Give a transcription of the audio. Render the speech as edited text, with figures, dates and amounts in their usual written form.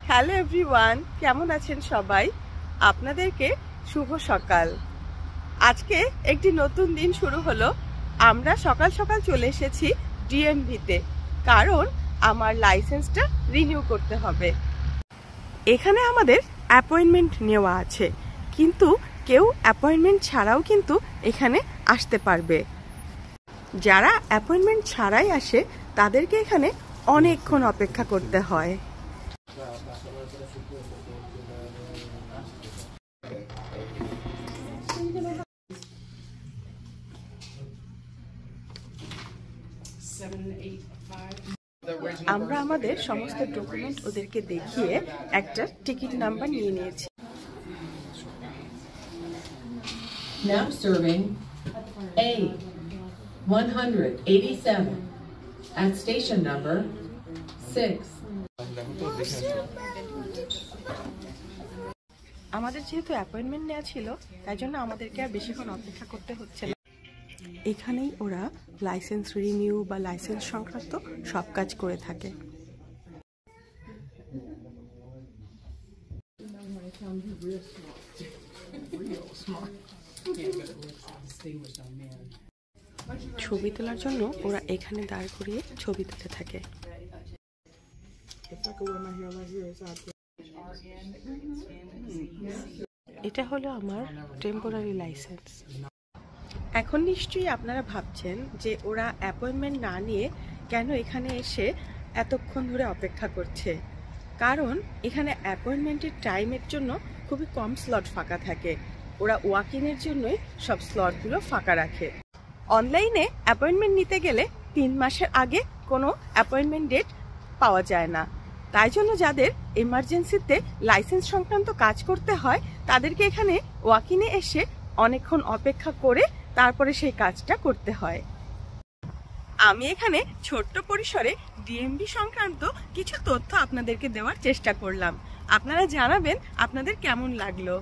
Hello everyone, কেমন আছেন সবাই? আপনাদেরকে শুভ সকাল। আজকে একটি নতুন দিন শুরু হলো। আমরা সকাল সকাল চলে এসেছি ডিএমভিতে, কারণ আমার লাইসেন্সটা রিনিউ করতে হবে। এখানে আমাদের অ্যাপয়েন্টমেন্ট নেওয়া আছে, কিন্তু কেউ অ্যাপয়েন্টমেন্ট ছাড়াও কিন্তু এখানে আসতে পারবে। যারা অ্যাপয়েন্টমেন্ট ছাড়াই আসে তাদেরকে এখানে অনেকক্ষণ অপেক্ষা করতে হয়। আমরা আমাদের সমস্ত ডকুমেন্ট ওদেরকে দেখিয়ে একটা টিকিট নাম্বার নিয়ে নিয়েছি। Now serving A187 at station number 6. আমাদের যেহেতু অ্যাপয়েন্টমেন্ট নেওয়া ছিল, তাই জন্য আমাদেরকে আর বেশিক্ষণ অপেক্ষা করতে হচ্ছে না। এখানেই ওরা লাইসেন্স রিনিউ বা লাইসেন্স সংক্রান্ত সব কাজ করে থাকে। ছবি তোলার জন্য ওরা এখানে দাঁড় করিয়ে ছবি তুলতে থাকে। এটা হলো আমার টেম্পোরারি লাইসেন্স। এখন নিশ্চয়ই আপনারা ভাবছেন যে ওরা অ্যাপয়েন্টমেন্ট না নিয়ে কেন এখানে এসে এতক্ষণ ধরে অপেক্ষা করছে। কারণ এখানে অ্যাপয়েন্টমেন্টের টাইমের জন্য খুবই কম স্লট ফাঁকা থাকে। ওরা ওয়াক ইনের জন্যই সব স্লটগুলো ফাঁকা রাখে। অনলাইনে অ্যাপয়েন্টমেন্ট নিতে গেলে 3 মাসের আগে কোনো অ্যাপয়েন্টমেন্ট ডেট পাওয়া যায় না। তাই জন্য যাদের এমার্জেন্সিতে লাইসেন্স সংক্রান্ত কাজ করতে হয়, তাদেরকে এখানে ওয়াক ইনে এসে অনেকক্ষণ অপেক্ষা করে তারপরে সেই কাজটা করতে হয়। আমি এখানে ছোট্ট পরিসরে ডিএমভি সংক্রান্ত কিছু তথ্য আপনাদেরকে দেওয়ার চেষ্টা করলাম। আপনারা জানাবেন আপনাদের কেমন লাগলো।